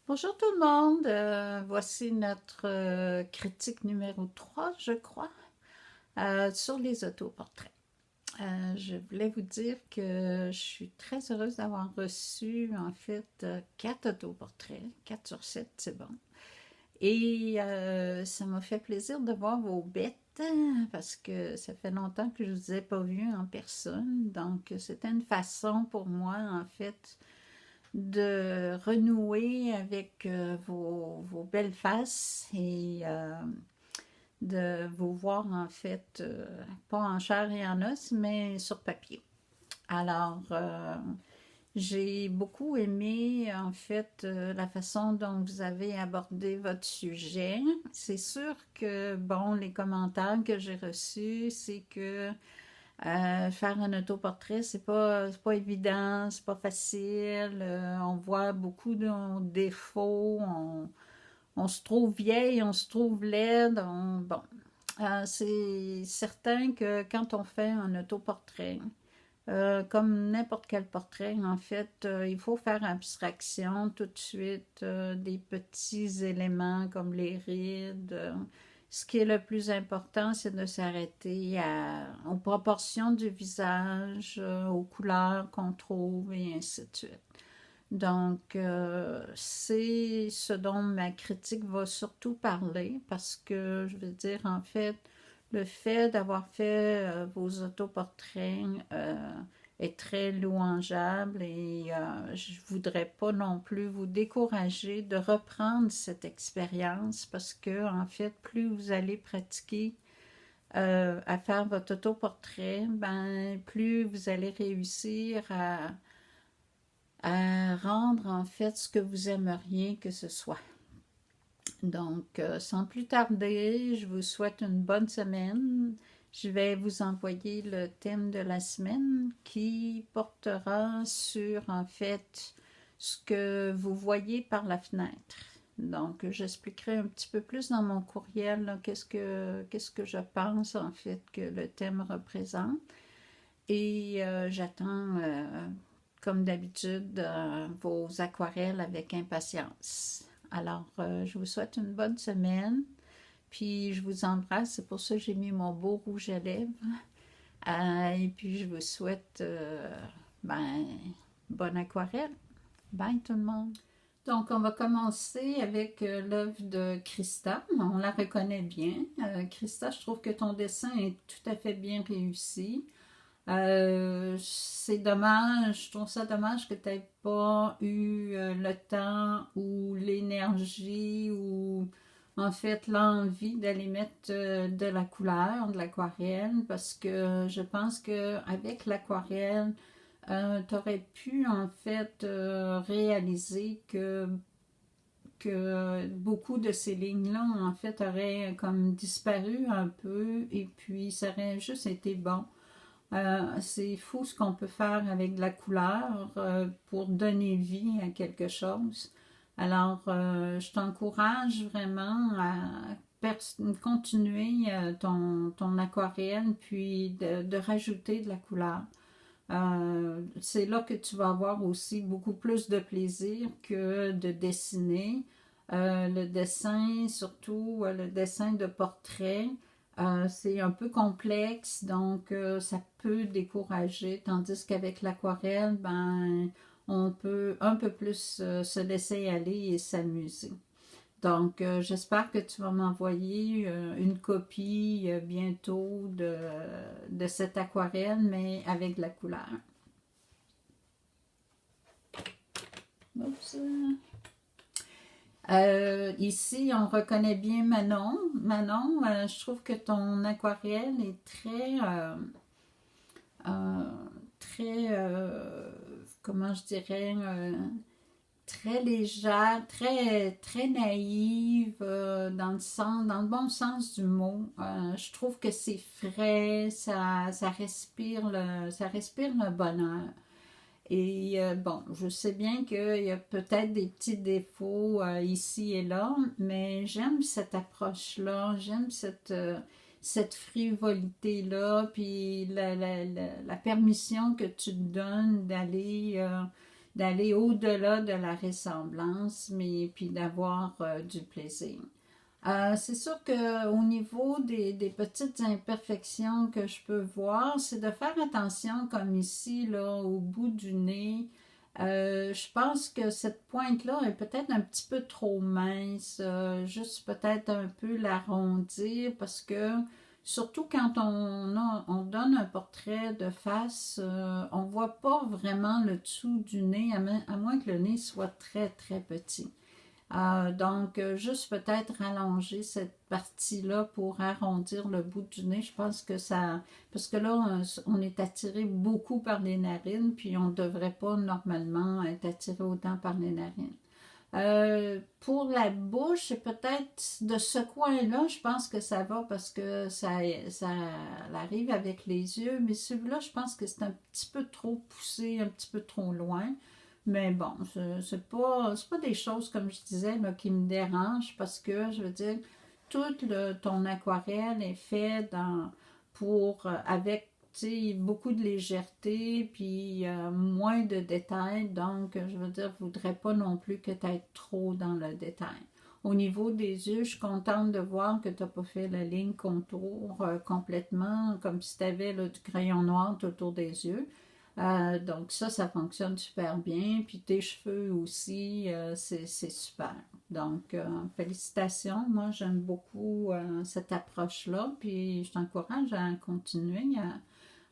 Bonjour tout le monde, voici notre critique numéro 3, je crois, sur les autoportraits. Je voulais vous dire que je suis très heureuse d'avoir reçu en fait 4 autoportraits, 4 sur 7, c'est bon. Et ça m'a fait plaisir de voir vos bêtes parce que ça fait longtemps que je ne vous ai pas vus en personne. Donc c'était une façon pour moi en fait de renouer avec vos belles faces et de vous voir en fait, pas en chair et en os, mais sur papier. Alors, j'ai beaucoup aimé en fait la façon dont vous avez abordé votre sujet. C'est sûr que, bon, les commentaires que j'ai reçus, c'est que faire un autoportrait, c'est pas évident, c'est pas facile. On voit beaucoup de défauts. On se trouve vieille, on se trouve laide. Bon, c'est certain que quand on fait un autoportrait, comme n'importe quel portrait, en fait, il faut faire abstraction tout de suite des petits éléments comme les rides. Ce qui est le plus important, c'est de s'arrêter aux proportions du visage, aux couleurs qu'on trouve et ainsi de suite. Donc, c'est ce dont ma critique va surtout parler parce que, je veux dire, en fait, le fait d'avoir fait vos autoportraits est très louangeable et je voudrais pas non plus vous décourager de reprendre cette expérience parce que, en fait, plus vous allez pratiquer à faire votre autoportrait, ben, plus vous allez réussir à rendre en fait ce que vous aimeriez que ce soit. Donc, sans plus tarder, je vous souhaite une bonne semaine. Je vais vous envoyer le thème de la semaine qui portera sur en fait ce que vous voyez par la fenêtre. Donc, j'expliquerai un petit peu plus dans mon courriel qu'est-ce que je pense en fait que le thème représente. Et j'attends, comme d'habitude, vos aquarelles avec impatience. Alors, je vous souhaite une bonne semaine. Puis, je vous embrasse. C'est pour ça que j'ai mis mon beau rouge à lèvres. Et puis, je vous souhaite, ben, bonne aquarelle. Bye tout le monde. Donc, on va commencer avec l'œuvre de Christa. On la reconnaît bien. Christa, je trouve que ton dessin est tout à fait bien réussi. C'est dommage, je trouve ça dommage que tu n'aies pas eu le temps ou l'énergie ou en fait l'envie d'aller mettre de la couleur, de l'aquarelle, parce que je pense qu'avec l'aquarelle, tu aurais pu en fait réaliser que beaucoup de ces lignes-là en fait auraient comme disparu un peu et puis ça aurait juste été bon. C'est fou ce qu'on peut faire avec de la couleur pour donner vie à quelque chose. Alors, je t'encourage vraiment à continuer ton aquarelle, puis de rajouter de la couleur. C'est là que tu vas avoir aussi beaucoup plus de plaisir que de dessiner. Le dessin, surtout le dessin de portrait, c'est un peu complexe, donc ça peut décourager, tandis qu'avec l'aquarelle, ben, on peut un peu plus se laisser aller et s'amuser. Donc, j'espère que tu vas m'envoyer une copie bientôt de cette aquarelle, mais avec de la couleur. Oups. Ici, on reconnaît bien Manon. Manon, je trouve que ton aquarelle est euh, comment je dirais, très légère, très naïve, dans le bon sens du mot. Je trouve que c'est frais, ça respire le bonheur. Et bon, je sais bien qu'il y a peut-être des petits défauts ici et là, mais j'aime cette approche-là, j'aime cette frivolité-là, puis la permission que tu te donnes d'aller d'aller au-delà de la ressemblance, mais puis d'avoir du plaisir. C'est sûr qu'au niveau des petites imperfections que je peux voir, c'est de faire attention, comme ici, là, au bout du nez. Je pense que cette pointe-là est peut-être un petit peu trop mince, juste peut-être un peu l'arrondir parce que surtout quand on donne un portrait de face, on ne voit pas vraiment le dessous du nez, à moins que le nez soit très très petit. Donc, juste peut-être rallonger cette partie-là pour arrondir le bout du nez. Je pense que ça... Parce que là, on est attiré beaucoup par les narines, puis on ne devrait pas normalement être attiré autant par les narines. Pour la bouche, c'est peut-être de ce coin-là, je pense que ça va parce que ça arrive avec les yeux, mais celui-là, je pense que c'est un petit peu trop poussé, un petit peu trop loin. Mais bon, c'est pas des choses, comme je disais, là, qui me dérangent parce que, je veux dire, ton aquarelle est fait avec beaucoup de légèreté puis moins de détails. Donc, je veux dire, je ne voudrais pas non plus que tu ailles trop dans le détail. Au niveau des yeux, je suis contente de voir que tu n'as pas fait la ligne contour complètement, comme si tu avais du crayon noir tout autour des yeux. Donc ça fonctionne super bien. Puis tes cheveux aussi, c'est super. Donc, félicitations. Moi, j'aime beaucoup cette approche-là. Puis je t'encourage à continuer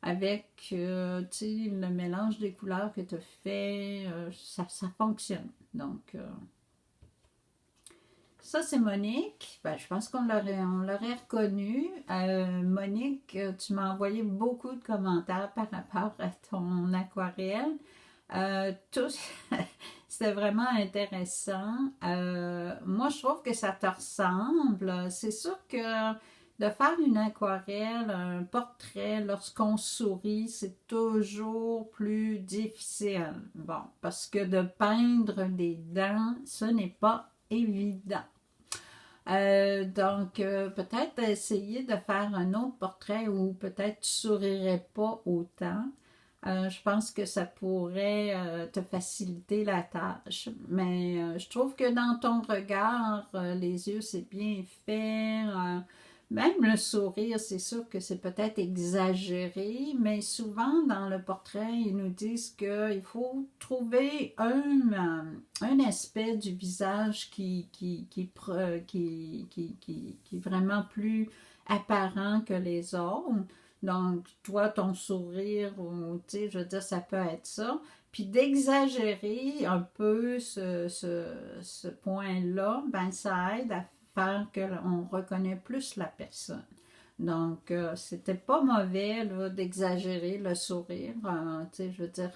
avec le mélange des couleurs que tu as fait. Ça fonctionne. Donc, ça, c'est Monique. Ben, je pense on l'aurait reconnue. Monique, tu m'as envoyé beaucoup de commentaires par rapport à ton aquarelle. Tout, c'était vraiment intéressant. Moi, je trouve que ça te ressemble. C'est sûr que de faire une aquarelle, un portrait, lorsqu'on sourit, c'est toujours plus difficile. Bon, parce que de peindre des dents, ce n'est pas évident. Donc, peut-être essayer de faire un autre portrait où peut-être tu sourirais pas autant. Je pense que ça pourrait te faciliter la tâche. Mais je trouve que dans ton regard, les yeux, c'est bien fait. Même le sourire, c'est sûr que c'est peut-être exagéré, mais souvent dans le portrait, ils nous disent qu'il faut trouver un aspect du visage qui est vraiment plus apparent que les autres. Donc, toi, ton sourire, tu sais, je veux dire, ça peut être ça. Puis d'exagérer un peu ce point-là, ben ça aide à faire qu'on reconnaît plus la personne. Donc, c'était pas mauvais là, d'exagérer le sourire. Tu sais, je veux dire,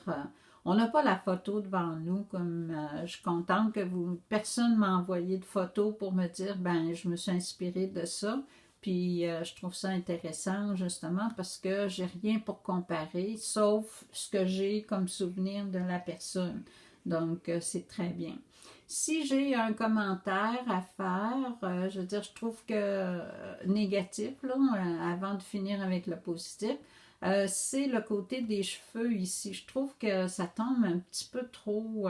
on n'a pas la photo devant nous, comme je suis contente que personne m'a envoyé de photos pour me dire, ben, je me suis inspirée de ça. Puis je trouve ça intéressant justement parce que j'ai rien pour comparer sauf ce que j'ai comme souvenir de la personne. Donc c'est très bien. Si j'ai un commentaire à faire, je veux dire, je trouve que négatif, là, avant de finir avec le positif, c'est le côté des cheveux ici. Je trouve que ça tombe un petit peu trop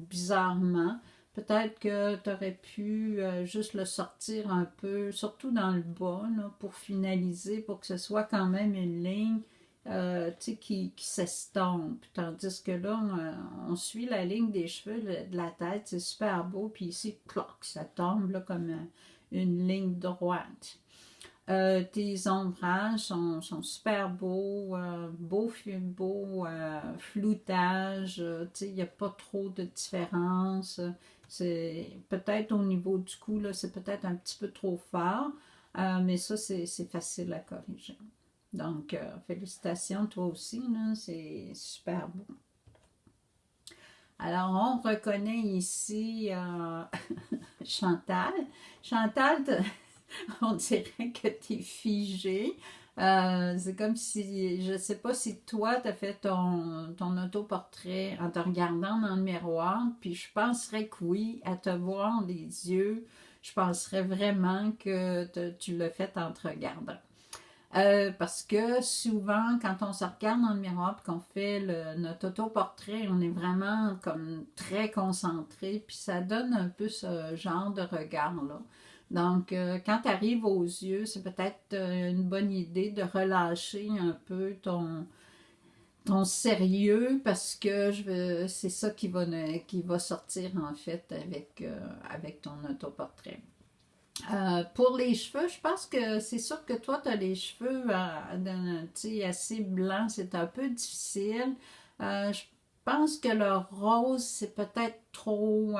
bizarrement. Peut-être que tu aurais pu juste le sortir un peu, surtout dans le bas, là, pour finaliser, pour que ce soit quand même une ligne qui s'estompe. Tandis que là, on suit la ligne des cheveux de la tête, c'est super beau. Puis ici, cloc, ça tombe là, comme une ligne droite. Tes ombrages sont super beaux, beau floutage, il n'y a pas trop de différence. C'est peut-être au niveau du cou, là, c'est peut-être un petit peu trop fort, mais ça, c'est facile à corriger. Donc, félicitations, toi aussi, là, c'est super beau. Alors, on reconnaît ici Chantal. Chantal, on dirait que tu es figée. C'est comme si, je ne sais pas si toi, tu as fait ton autoportrait en te regardant dans le miroir, puis je penserais que oui, à te voir les yeux, je penserais vraiment que tu l'as fait en te regardant. Parce que souvent, quand on se regarde dans le miroir et qu'on fait notre autoportrait, on est vraiment comme très concentré, puis ça donne un peu ce genre de regard-là. Donc, quand tu arrives aux yeux, c'est peut-être une bonne idée de relâcher un peu ton sérieux parce que c'est ça qui va sortir en fait avec ton autoportrait. Pour les cheveux, je pense que c'est sûr que toi, tu as les cheveux assez blancs, c'est un peu difficile. Je pense que le rose, c'est peut-être trop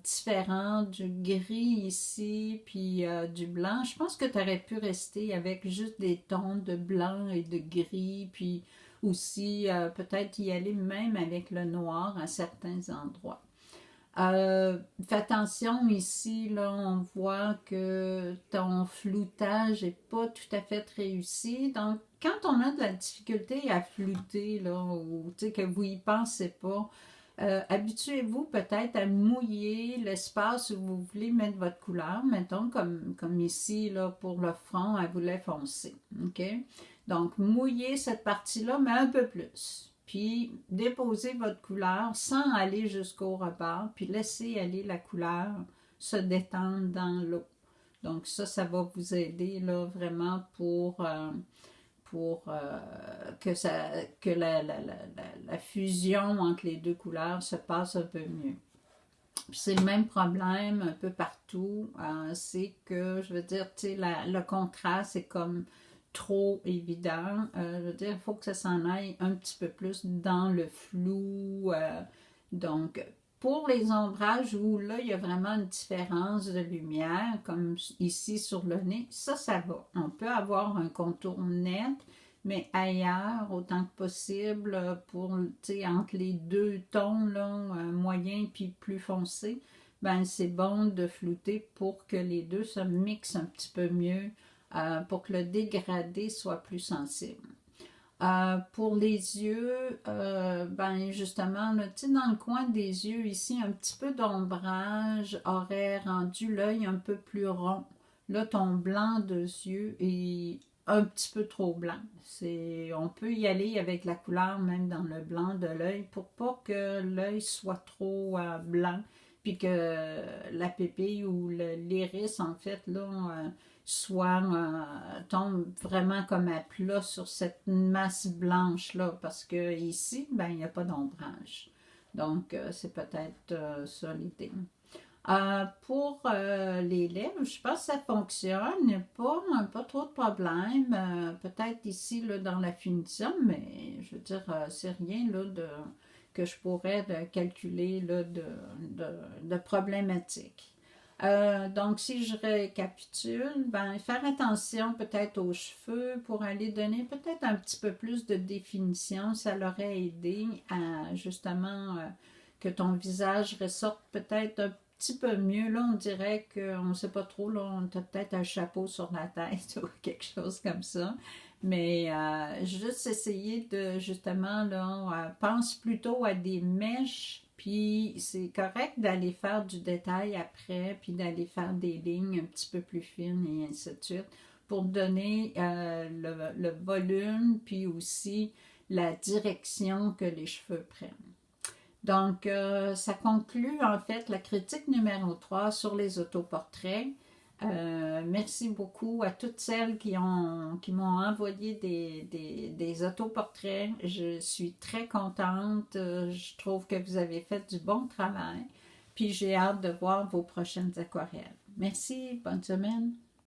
différent du gris ici, puis du blanc. Je pense que tu aurais pu rester avec juste des tons de blanc et de gris, puis aussi peut-être y aller même avec le noir à certains endroits. Fais attention ici, là, on voit que ton floutage n'est pas tout à fait réussi. Donc, quand on a de la difficulté à flouter, là, ou que vous y pensez pas, habituez-vous peut-être à mouiller l'espace où vous voulez mettre votre couleur, mettons comme ici, là, pour le front, elle voulait foncer. OK? Donc, mouillez cette partie-là, mais un peu plus. Puis, déposez votre couleur sans aller jusqu'au rebord, puis laissez aller la couleur se détendre dans l'eau. Donc, ça va vous aider là, vraiment pour que la fusion entre les deux couleurs se passe un peu mieux. C'est le même problème un peu partout. C'est que, je veux dire, tu sais, le contraste est comme trop évident. Je veux dire, il faut que ça s'en aille un petit peu plus dans le flou. Donc, pour les ombrages où là, il y a vraiment une différence de lumière, comme ici sur le nez, ça va. On peut avoir un contour net, mais ailleurs, autant que possible, pour, entre les deux tons, là, moyen puis plus foncé, ben c'est bon de flouter pour que les deux se mixent un petit peu mieux, pour que le dégradé soit plus sensible. Pour les yeux, ben justement, là, dans le coin des yeux, ici, un petit peu d'ombrage aurait rendu l'œil un peu plus rond. Là, ton blanc de yeux est un petit peu trop blanc. On peut y aller avec la couleur même dans le blanc de l'œil pour pas que l'œil soit trop blanc, puis que la pupille ou l'iris, en fait, là, soit tombe vraiment comme à plat sur cette masse blanche là parce que ici ben il n'y a pas d'ombrage, donc c'est peut-être ça l'idée. Pour les lèvres, je pense que ça fonctionne, pas trop de problèmes. Peut-être ici là, dans la finition, mais je veux dire, c'est rien là, que je pourrais calculer là, de problématique. Donc, si je récapitule, ben, faire attention peut-être aux cheveux pour aller donner peut-être un petit peu plus de définition. Ça l'aurait aidé à justement que ton visage ressorte peut-être un petit peu mieux. Là, on dirait qu'on ne sait pas trop. Là, on a peut-être un chapeau sur la tête ou quelque chose comme ça. Mais juste essayer de justement, là, pense plutôt à des mèches, puis c'est correct d'aller faire du détail après, puis d'aller faire des lignes un petit peu plus fines et ainsi de suite, pour donner le volume, puis aussi la direction que les cheveux prennent. Donc, ça conclut en fait la critique numéro 3 sur les autoportraits. Merci beaucoup à toutes celles qui m'ont envoyé des autoportraits. Je suis très contente. Je trouve que vous avez fait du bon travail. Puis j'ai hâte de voir vos prochaines aquarelles. Merci, bonne semaine.